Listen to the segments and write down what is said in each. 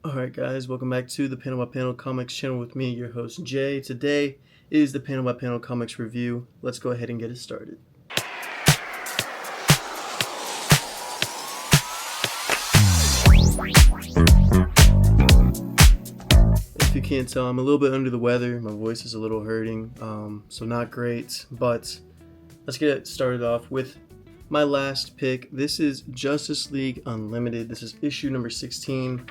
Alright guys, welcome back to the Panel by Panel Comics channel with me, your host Jay. Today is the Panel by Panel Comics review. Let's go ahead and get it started. If you can't tell, I'm a little bit under the weather. My voice is a little hurting, so not great. But let's get it started off with my last pick. This is Justice League Unlimited. This is issue number 16.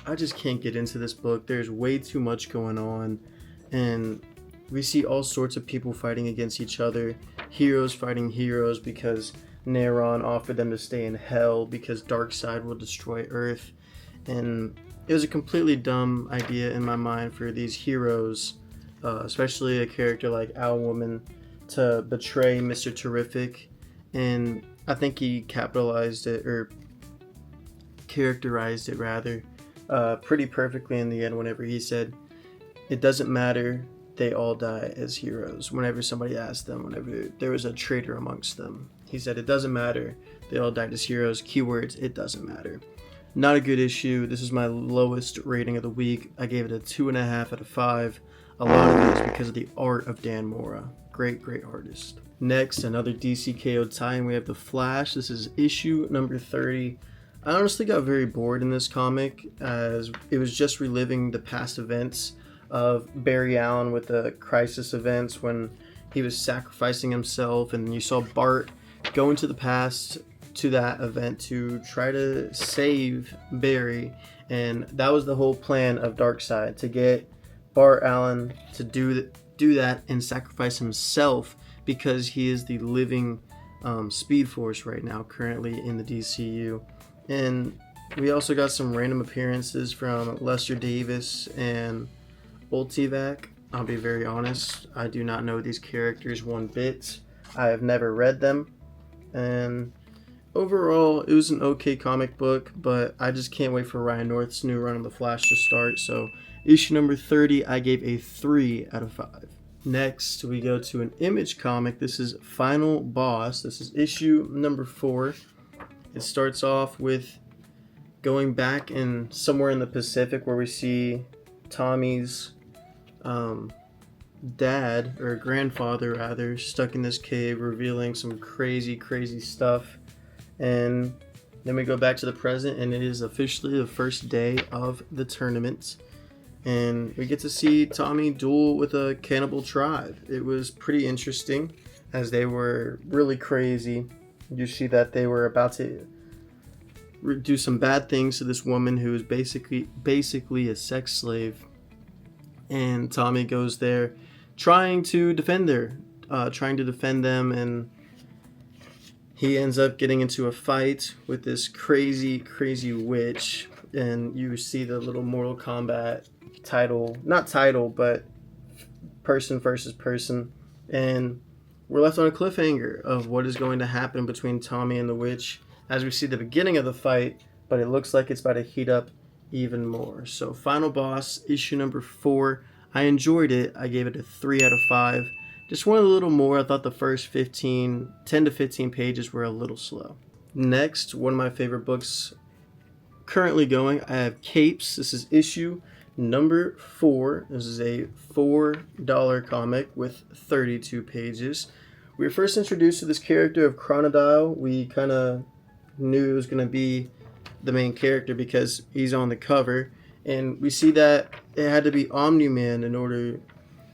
I just can't get into this book. There's way too much going on, and we see all sorts of people fighting against each other. Heroes fighting heroes because Neron offered them to stay in hell because Darkseid will destroy Earth. And it was a completely dumb idea in my mind for these heroes, especially a character like Owlwoman, to betray Mr. Terrific. And I think he capitalized it, or characterized it rather, pretty perfectly in the end whenever he said, it doesn't matter, they all die as heroes. Whenever somebody asked them, whenever there was a traitor amongst them, he said, it doesn't matter, they all died as heroes. Keywords, it doesn't matter. Not a good issue. This is my lowest rating of the week. I gave it a 2.5 out of 5. A lot of it is because of the art of Dan Mora. Great artist. Next, another DC KO tie-in. We have The Flash. This is issue number 30. I honestly got very bored in this comic as it was just reliving the past events of Barry Allen with the Crisis events when he was sacrificing himself, and you saw Bart go into the past to that event to try to save Barry, and that was the whole plan of Darkseid, to get Bart Allen to do that and sacrifice himself because he is the living Speed Force right now currently in the DCU. And we also got some random appearances from Lester Davis and Ultivac. I'll be very honest, I do not know these characters one bit. I have never read them, and overall it was an okay comic book, but I just can't wait for Ryan North's new run on The Flash to start. So issue number 30, I gave a 3 out of 5. Next, we go to an Image comic. This is Final Boss. This is issue number 4. It starts off with going back in somewhere in the Pacific where we see Tommy's dad, or grandfather rather, stuck in this cave, revealing some crazy stuff. And then we go back to the present, and it is officially the first day of the tournament. And we get to see Tommy duel with a cannibal tribe. It was pretty interesting as they were really crazy. You see that they were about to do some bad things to this woman who is basically a sex slave. And Tommy goes there trying to defend them, and he ends up getting into a fight with this crazy witch. And you see the little Mortal Kombat but person versus person. And we're left on a cliffhanger of what is going to happen between Tommy and the witch as we see the beginning of the fight, but it looks like it's about to heat up even more. So Final Boss, issue number 4. I enjoyed it. I gave it a 3 out of 5. Just wanted a little more. I thought the first 10 to 15 pages were a little slow. Next, one of my favorite books currently going, I have Capes. This is issue number 4. This is a $4 comic with 32 pages. We were first introduced to this character of Chronodile. We kind of knew it was going to be the main character because he's on the cover, and we see that it had to be Omni-Man in order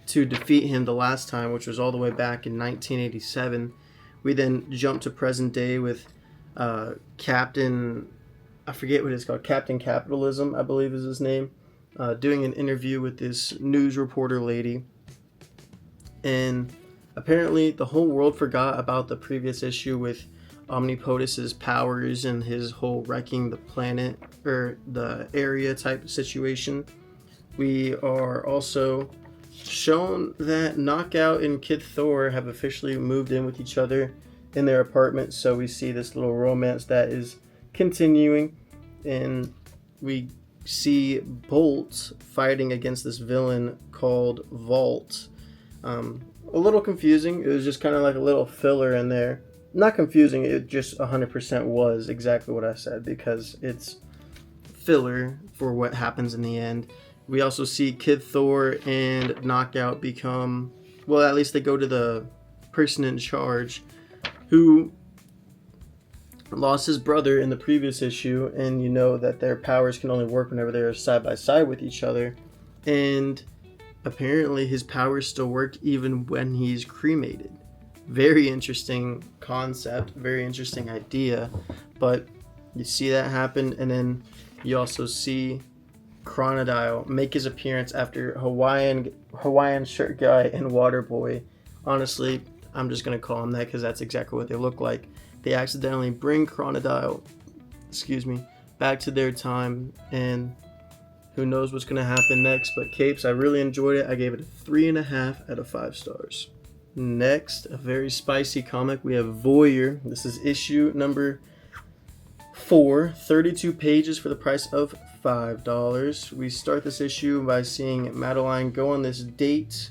to defeat him the last time, which was all the way back in 1987. We then jump to present day with Captain, I forget what it's called, Captain Capitalism, I believe is his name, doing an interview with this news reporter lady. And apparently the whole world forgot about the previous issue with Omnipotus's powers and his whole wrecking the planet or the area type situation. We are also shown that Knockout and Kid Thor have officially moved in with each other in their apartment, so we see this little romance that is continuing, and we see Bolt fighting against this villain called Vault. A little confusing. It was just kind of like a little filler in there. Not confusing, it just 100% was exactly what I said, because it's filler for what happens in the end. We also see Kid Thor and Knockout become, well, at least they go to the person in charge who lost his brother in the previous issue, and you know that their powers can only work whenever they're side by side with each other. And apparently his powers still work even when he's cremated. Very interesting concept, very interesting idea, but you see that happen, and then you also see Chronodile make his appearance after Hawaiian shirt guy and Waterboy. Honestly, I'm just gonna call them that because that's exactly what they look like. They accidentally bring Chronodile, back to their time, and who knows what's gonna happen next. But Capes, I really enjoyed it. I gave it a 3.5 out of 5 stars. Next, a very spicy comic. We have Voyeur. This is issue number 4, 32 pages for the price of $5. We start this issue by seeing Madeline go on this date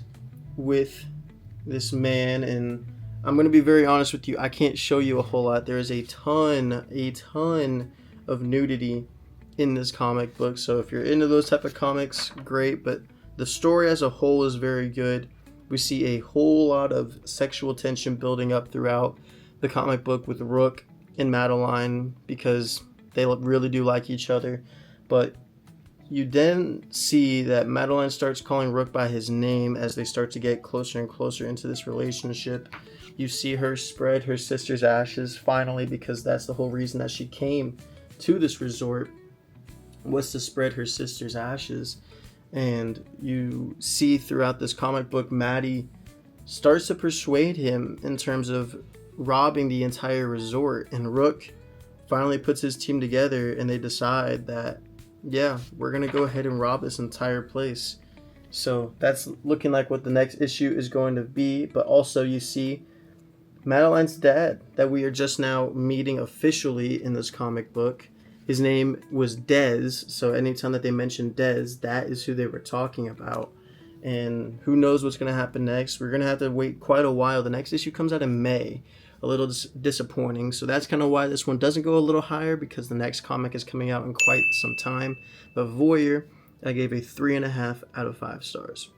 with this man, and I'm going to be very honest with you, I can't show you a whole lot. There is a ton of nudity in this comic book, so if you're into those type of comics, great, but the story as a whole is very good. We see a whole lot of sexual tension building up throughout the comic book with Rook and Madeline because they really do like each other, but you then see that Madeline starts calling Rook by his name as they start to get closer and closer into this relationship. You see her spread her sister's ashes finally, because that's the whole reason that she came to this resort, was to spread her sister's ashes. And you see throughout this comic book, Maddie starts to persuade him in terms of robbing the entire resort, and Rook finally puts his team together and they decide that, yeah, we're gonna go ahead and rob this entire place. So that's looking like what the next issue is going to be. But also you see Madeline's dad that we are just now meeting officially in this comic book. His name was Dez, so anytime that they mention Dez, that is who they were talking about. And who knows what's going to happen next. We're going to have to wait quite a while. The next issue comes out in May. A little disappointing. So that's kind of why this one doesn't go a little higher, because the next comic is coming out in quite some time. But Voyeur, I gave a 3.5 out of 5 stars.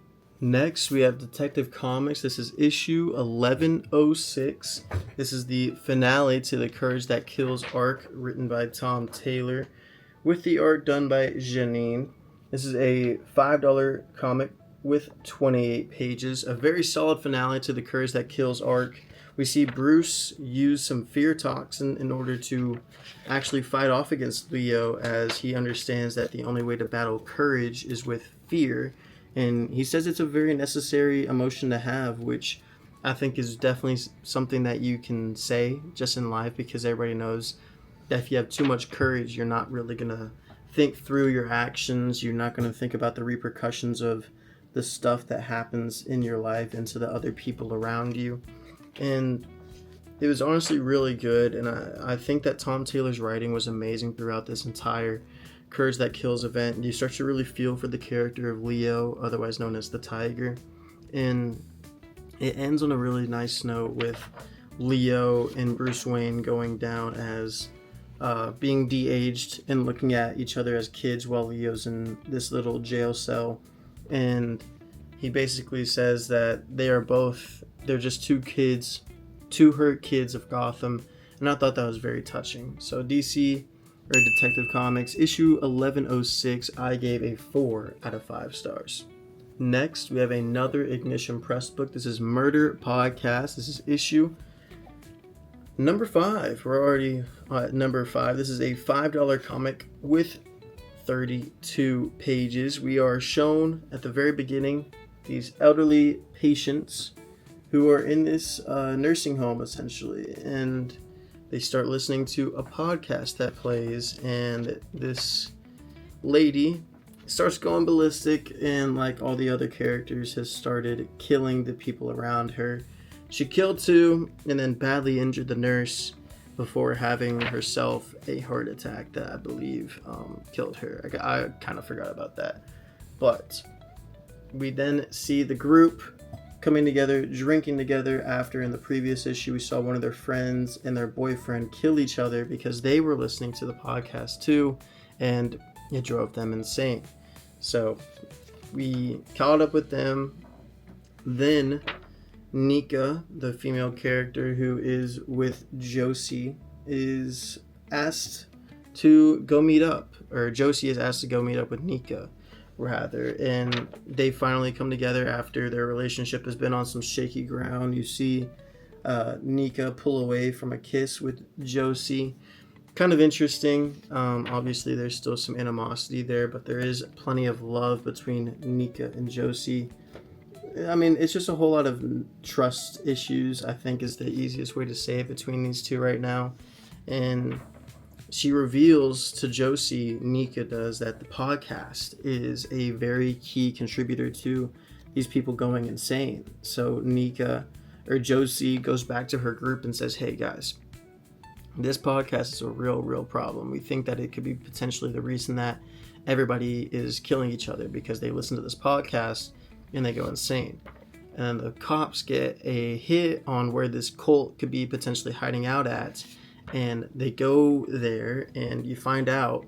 Next, we have Detective Comics. This is issue 1106. This is the finale to the Courage That Kills arc, written by Tom Taylor, with the art done by Janine. This is a $5 comic with 28 pages. A very solid finale to the Courage That Kills arc. We see Bruce use some fear toxin in order to actually fight off against Leo, as he understands that the only way to battle courage is with fear. And he says it's a very necessary emotion to have, which I think is definitely something that you can say just in life, because everybody knows that if you have too much courage, you're not really going to think through your actions. You're not going to think about the repercussions of the stuff that happens in your life and to the other people around you. And it was honestly really good, and I think that Tom Taylor's writing was amazing throughout this entire Courage That Kills event. You start to really feel for the character of Leo, otherwise known as the Tiger, and it ends on a really nice note with Leo and Bruce Wayne going down as being de-aged and looking at each other as kids while Leo's in this little jail cell. And he basically says that they're just two hurt kids of Gotham, and I thought that was very touching. So DC, or Detective Comics, issue 1106, I gave a 4 out of 5 stars. Next, we have another Ignition Press book. This is Murder Podcast. This is issue number 5. We're already at number 5. This is a $5 comic with 32 pages. We are shown at the very beginning these elderly patients who are in this nursing home, essentially, and they start listening to a podcast that plays, and this lady starts going ballistic, and like all the other characters, has started killing the people around her. She killed 2 and then badly injured the nurse before having herself a heart attack that I believe killed her. I kind of forgot about that. But we then see the group coming together, drinking together, after in the previous issue we saw one of their friends and their boyfriend kill each other because they were listening to the podcast too. And It drove them insane. So we caught up with them. Then Nika, the female character who is with Josie, is asked to go meet up, or Josie is asked to go meet up with Nika, rather, and they finally come together after their relationship has been on some shaky ground. You see Nika pull away from a kiss with Josie. Kind of interesting. Obviously, there's still some animosity there, but there is plenty of love between Nika and Josie. I mean, it's just a whole lot of trust issues, I think, is the easiest way to say it, between these two right now. And she reveals to Josie, Nika does, that the podcast is a very key contributor to these people going insane. So Josie goes back to her group and says, hey guys, this podcast is a real problem. We think that it could be potentially the reason that everybody is killing each other, because they listen to this podcast and they go insane. And the cops get a hit on where this cult could be potentially hiding out at, and they go there, and you find out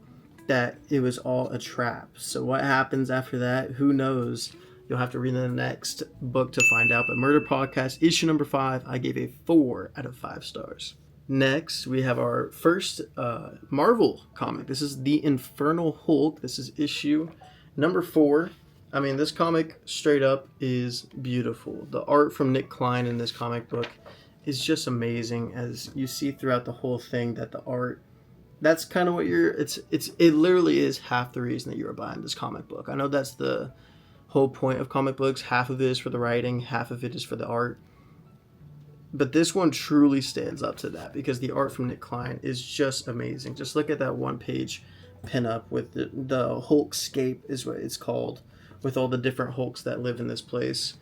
that it was all a trap. So what happens after that, who knows? You'll have to read the next book to find out. But Murder Podcast, issue number 5, I gave a 4 out of 5 stars. Next, we have our first Marvel comic. This is The Infernal Hulk. This is issue number 4. I mean, this comic straight up is beautiful. The art from Nick Klein in this comic book is just amazing, as you see throughout the whole thing that the art, that's kind of what it literally is half the reason that you're buying this comic book. I know that's the whole point of comic books. Half of it is for the writing, half of it is for the art. But this one truly stands up to that, because the art from Nick Klein is just amazing. Just look at that one-page pinup with the Hulkscape is what it's called, with all the different Hulks that live in this place.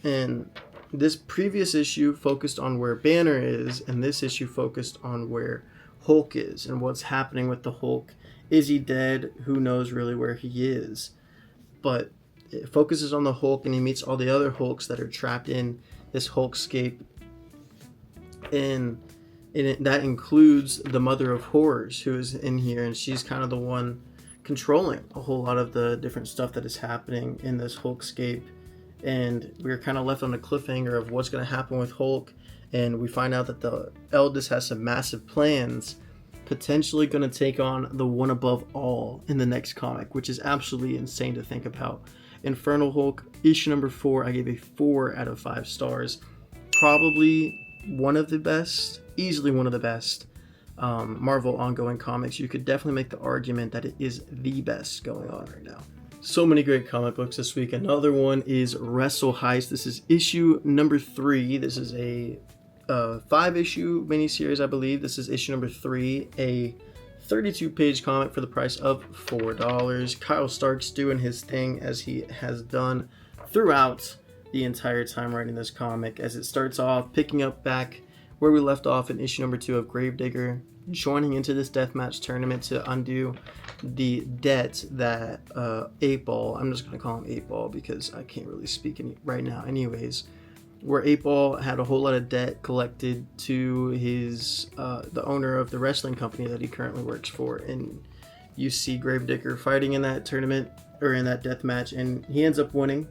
And this previous issue focused on where Banner is, and this issue focused on where Hulk is and what's happening with the Hulk. Is he dead? Who knows really where he is? But it focuses on the Hulk, and he meets all the other Hulks that are trapped in this Hulkscape. And that includes the Mother of Horrors, who is in here, and she's kind of the one controlling a whole lot of the different stuff that is happening in this Hulkscape. And we're kind of left on a cliffhanger of what's going to happen with Hulk, and we find out that the eldest has some massive plans, potentially going to take on the One Above All in the next comic, which is absolutely insane to think about. Infernal Hulk, issue number 4, I gave a 4 out of 5 stars. Probably one of the best, easily one of the best Marvel ongoing comics. You could definitely make the argument that it is the best going on right now. So many great comic books this week. Another one is Wrestle Heist. This is issue number 3. This is a 5-issue miniseries, I believe. This is issue number 3, a 32-page comic for the price of $4. Kyle Stark's doing his thing, as he has done throughout the entire time writing this comic, as it starts off picking up back where we left off in issue number 2 of Gravedigger, joining into this deathmatch tournament to undo the debt that 8-Ball, I'm just going to call him 8-Ball because I can't really speak right now anyways, where 8-Ball had a whole lot of debt collected to his the owner of the wrestling company that he currently works for. And you see Gravedigger fighting in that tournament, or in that death match, and he ends up winning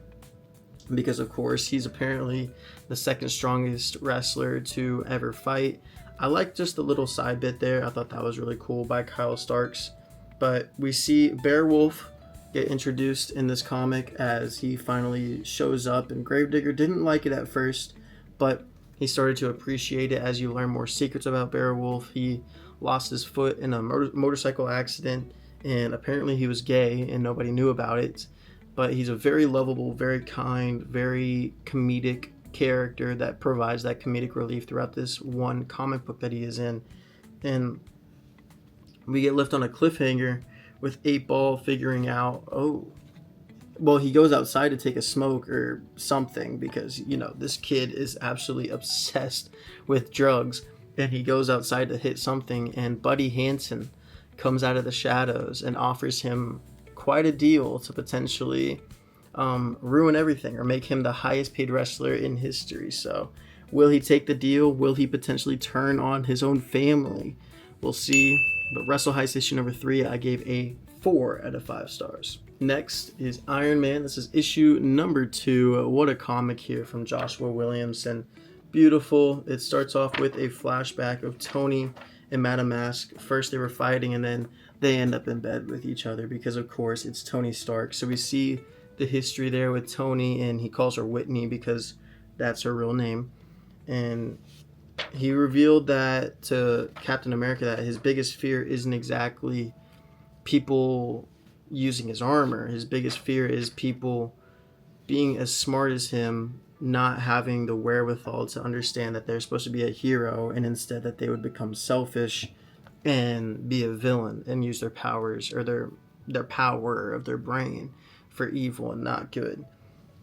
because, of course, he's apparently the second strongest wrestler to ever fight. I like just the little side bit there. I thought that was really cool by Kyle Starks. But we see Beowulf get introduced in this comic as he finally shows up, and Gravedigger didn't like it at first, but he started to appreciate it as you learn more secrets about Beowulf. He lost his foot in a motorcycle accident, and apparently he was gay and nobody knew about it. But he's a very lovable, very kind, very comedic character that provides that comedic relief throughout this one comic book that he is in. And we get left on a cliffhanger with 8-Ball figuring out, he goes outside to take a smoke or something because, this kid is absolutely obsessed with drugs, and he goes outside to hit something, and Buddy Hansen comes out of the shadows and offers him quite a deal to potentially ruin everything or make him the highest paid wrestler in history. So will he take the deal? Will he potentially turn on his own family? We'll see. But Wrestle Heist issue number 3, I gave a 4 out of 5 stars. Next is Iron Man. This is issue number 2. What a comic here from Joshua Williamson. Beautiful. It starts off with a flashback of Tony and Madame Mask. First they were fighting, and then they end up in bed with each other because, of course, it's Tony Stark. So we see the history there with Tony, and he calls her Whitney because that's her real name. And he revealed that to Captain America that his biggest fear isn't exactly people using his armor. His biggest fear is people being as smart as him, not having the wherewithal to understand that they're supposed to be a hero, and instead that they would become selfish and be a villain and use their powers or their power of their brain for evil and not good.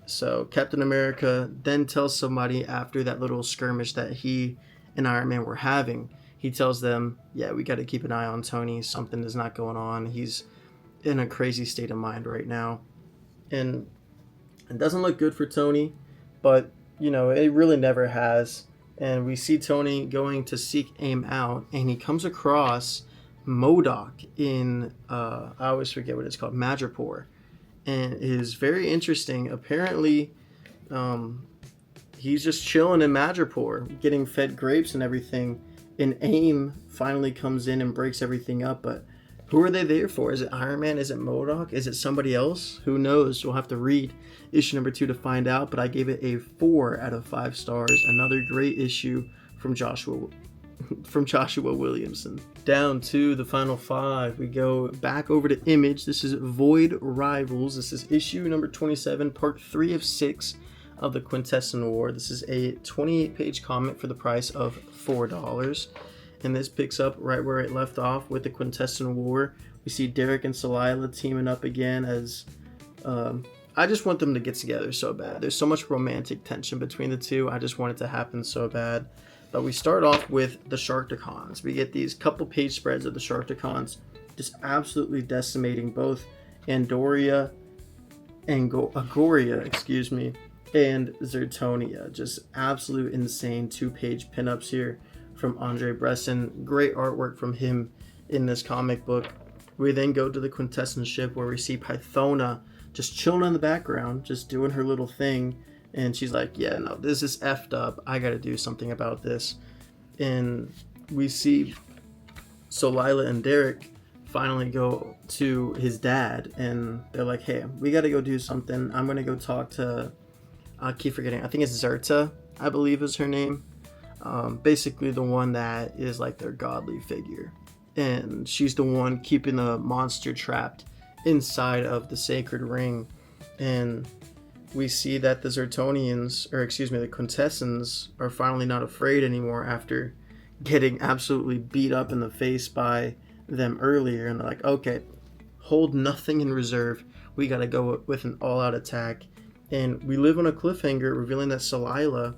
So Captain America then tells somebody after that little skirmish that he and Iron Man were having, he tells them, yeah, we got to keep an eye on Tony. Something is not going on. He's in a crazy state of mind right now. And it doesn't look good for Tony, but, you know, it really never has. And we see Tony going to seek AIM out, and he comes across MODOK in, I always forget what it's called, Madripoor. And it is very interesting. Apparently, he's just chilling in Madripoor, getting fed grapes and everything. And AIM finally comes in and breaks everything up. But who are they there for? Is it Iron Man? Is it MODOK? Is it somebody else? Who knows? We'll have to read issue number 2 to find out. But I gave it a 4 out of 5 stars. Another great issue from Joshua Williamson. Down to the final 5, we go back over to Image. This is Void Rivals. This is issue number 27, part 3 of 6 of the Quintessence War. This is a 28-page comic for the price of $4. And this picks up right where it left off with the Quintessence War. We see Derek and Salila teaming up again as... I just want them to get together so bad. There's so much romantic tension between the two. I just want it to happen so bad. But we start off with the Sharkticons. We get these couple page spreads of the Sharkticons just absolutely decimating both Agoria, and Zertonia. Just absolute insane 2-page pinups here from Andre Bresson. Great artwork from him in this comic book. We then go to the Quintessence ship where we see Pythona just chilling in the background, just doing her little thing. And she's like, yeah, no, this is effed up. I got to do something about this. And we see Solila and Derek finally go to his dad. And they're like, hey, we got to go do something. I'm going to go talk to, I keep forgetting, I think it's Zerta, I believe is her name. Basically the one that is like their godly figure. And she's the one keeping the monster trapped inside of the sacred ring. And we see that the the Quintessence are finally not afraid anymore after getting absolutely beat up in the face by them earlier. And they're like, okay, hold nothing in reserve. We got to go with an all-out attack. And we live on a cliffhanger revealing that Salila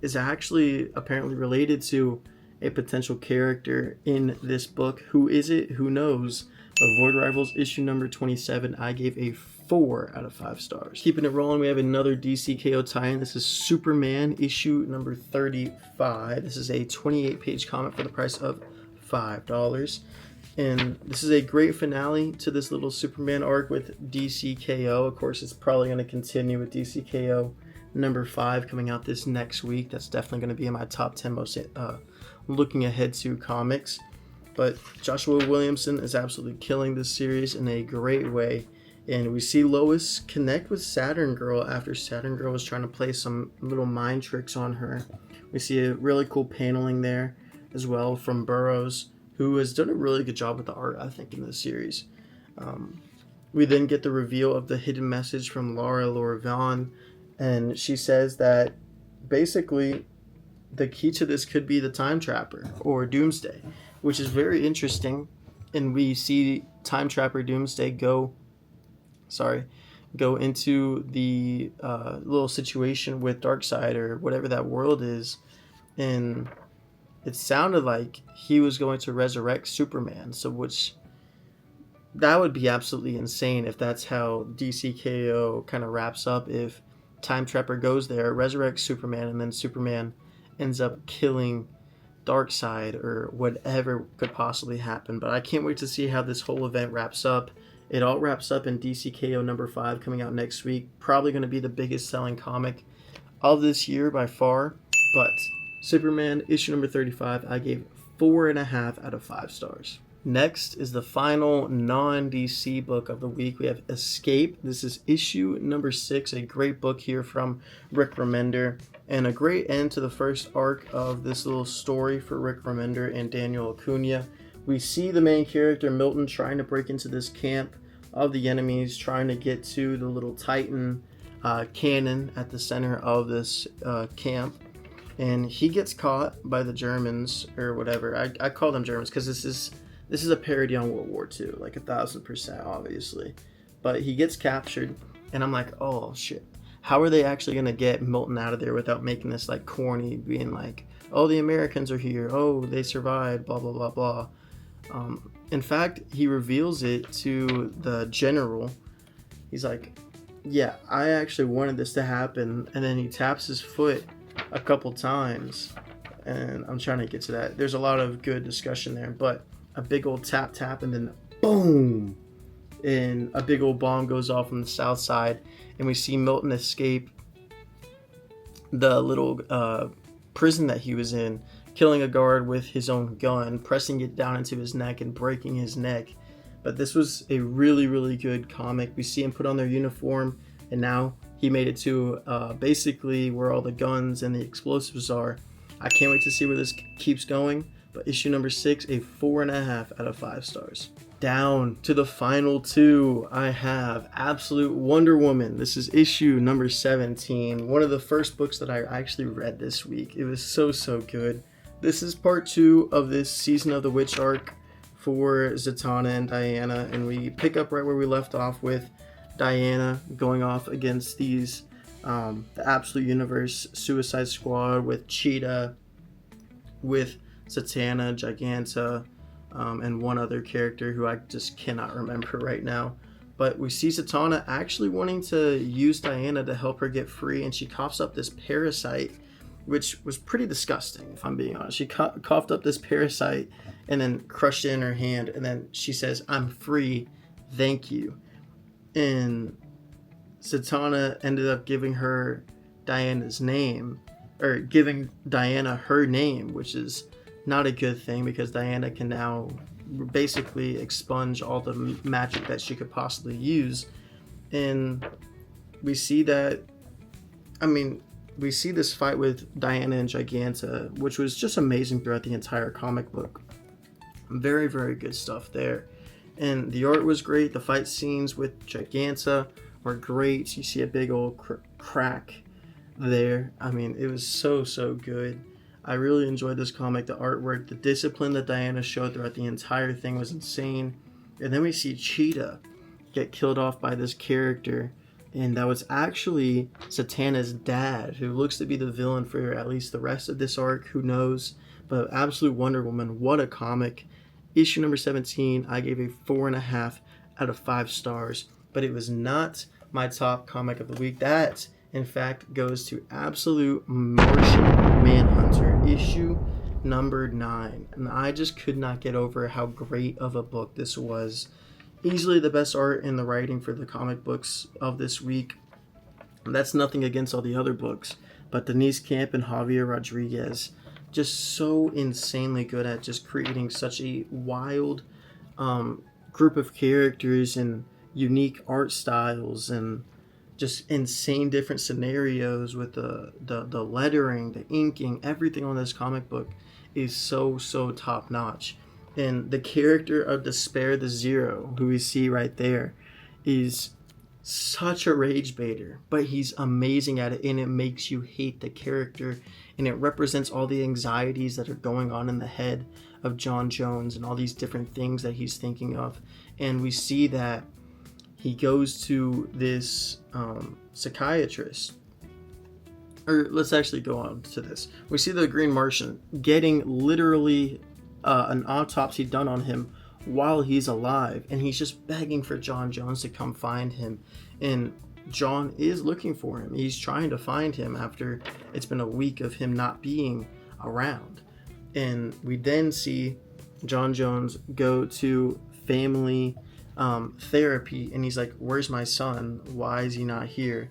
is actually apparently related to a potential character in this book. Who is it? Who knows? But Void Rivals issue number 27, I gave a 4 out of 5 stars. Keeping it rolling, we have another DCKO tie-in. This is Superman issue number 35. This is a 28-page comic for the price of $5. And this is a great finale to this little Superman arc with DCKO. Of course, it's probably going to continue with DCKO number 5 coming out this next week. That's definitely going to be in my top 10 most looking ahead to comics. But Joshua Williamson is absolutely killing this series in a great way. And we see Lois connect with Saturn Girl after Saturn Girl was trying to play some little mind tricks on her. We see a really cool paneling there as well from Burroughs, who has done a really good job with the art, I think, in this series. We then get the reveal of the hidden message from Laura Vaughn, and she says that basically the key to this could be the Time Trapper or Doomsday, which is very interesting. And we see Time Trapper Doomsday go into the little situation with Darkseid or whatever that world is, and it sounded like he was going to resurrect Superman. So that would be absolutely insane if that's how DCKO kind of wraps up, if Time Trapper goes there, resurrects Superman, and then Superman ends up killing Darkseid or whatever could possibly happen. But I can't wait to see how this whole event wraps up It all wraps up in DCKO number 5 coming out next week. Probably going to be the biggest selling comic of this year by far. But Superman issue number 35, I gave 4.5 out of 5 stars. Next is the final non-DC book of the week. We have Escape. This is issue number 6, a great book here from Rick Remender, and a great end to the first arc of this little story for Rick Remender and Daniel Acuna. We see the main character, Milton, trying to break into this camp of the enemies, trying to get to the little Titan cannon at the center of this camp. And he gets caught by the Germans, or whatever. I call them Germans because this is a parody on World War II, like 1,000%, obviously. But he gets captured, and I'm like, oh shit. How are they actually going to get Milton out of there without making this like corny, being like, oh, the Americans are here, oh, they survived, blah, blah, blah, blah. In fact, he reveals it to the general. He's like, yeah, I actually wanted this to happen. And then he taps his foot a couple times. And I'm trying to get to that. There's a lot of good discussion there, but a big old tap tap and then boom, and a big old bomb goes off on the south side, and we see Milton escape the little prison that he was in, killing a guard with his own gun, pressing it down into his neck and breaking his neck. But this was a really, really good comic. We see him put on their uniform, and now he made it to basically where all the guns and the explosives are. I can't wait to see where this keeps going. But issue number 6, a 4.5 out of 5 stars. Down to the final 2, I have Absolute Wonder Woman. This is issue number 17. One of the first books that I actually read this week. It was so good. This is part 2 of this Season of the Witch arc for Zatanna and Diana. And we pick up right where we left off with Diana going off against these, the Absolute Universe Suicide Squad with Cheetah, with Zatanna, Giganta, and one other character who I just cannot remember right now. But we see Zatanna actually wanting to use Diana to help her get free, and she coughs up this parasite, which was pretty disgusting, if I'm being honest. She coughed up this parasite and then crushed it in her hand, and then she says, "I'm free, thank you." And Zatanna ended up giving her Diana's name, or giving Diana her name, which is not a good thing because Diana can now basically expunge all the magic that she could possibly use. And we see that, we see this fight with Diana and Giganta, which was just amazing throughout the entire comic book. Very, very good stuff there. And the art was great. The fight scenes with Giganta were great. You see a big old crack there. It was so good. I really enjoyed this comic. The artwork, the discipline that Diana showed throughout the entire thing was insane. And then we see Cheetah get killed off by this character, and that was actually Zatanna's dad, who looks to be the villain for at least the rest of this arc. Who knows? But Absolute Wonder Woman, what a comic. Issue number 17, I gave a 4.5 out of 5 stars, but it was not my top comic of the week. That, in fact, goes to Absolute Martian Manhunter, issue number 9. And I just could not get over how great of a book this was. Easily the best art and the writing for the comic books of this week. That's nothing against all the other books, but Denise Camp and Javier Rodriguez, just so insanely good at just creating such a wild group of characters and unique art styles, and just insane different scenarios with the lettering, the inking, everything on this comic book is so top notch. And the character of Despair the Zero, who we see right there, is such a rage baiter, but he's amazing at it, and it makes you hate the character, and it represents all the anxieties that are going on in the head of John Jones and all these different things that he's thinking of. And we see that he goes to this psychiatrist, or let's actually go on to this. We see the Green Martian getting literally an autopsy done on him while he's alive, and he's just begging for John Jones to come find him. And John is looking for him. He's trying to find him after it's been a week of him not being around. And we then see John Jones go to family therapy, and he's like, where's my son? Why is he not here?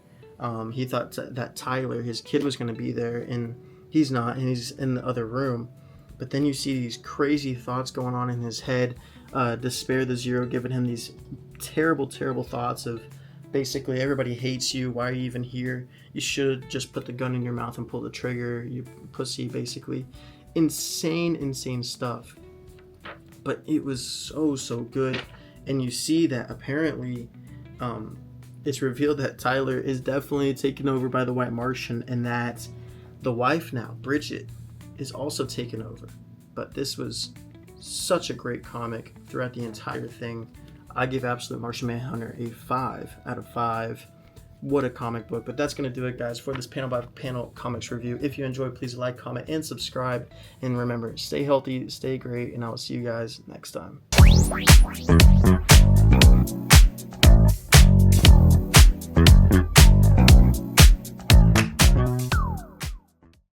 He thought that Tyler, his kid, was going to be there, and he's not, and he's in the other room. But then you see these crazy thoughts going on in his head. Despair the Zero giving him these terrible thoughts of basically, everybody hates you, why are you even here, you should just put the gun in your mouth and pull the trigger, you pussy, basically. Insane stuff. But it was so good. And you see that apparently it's revealed that Tyler is definitely taken over by the White Martian, and that the wife now, Bridget, is also taken over. But this was such a great comic throughout the entire thing. I give Absolute Martian Manhunter a 5 out of 5. What a comic book. But that's going to do it, guys, for this panel by panel comics review. If you enjoyed, please like, comment, and subscribe. And remember, stay healthy, stay great, and I will see you guys next time.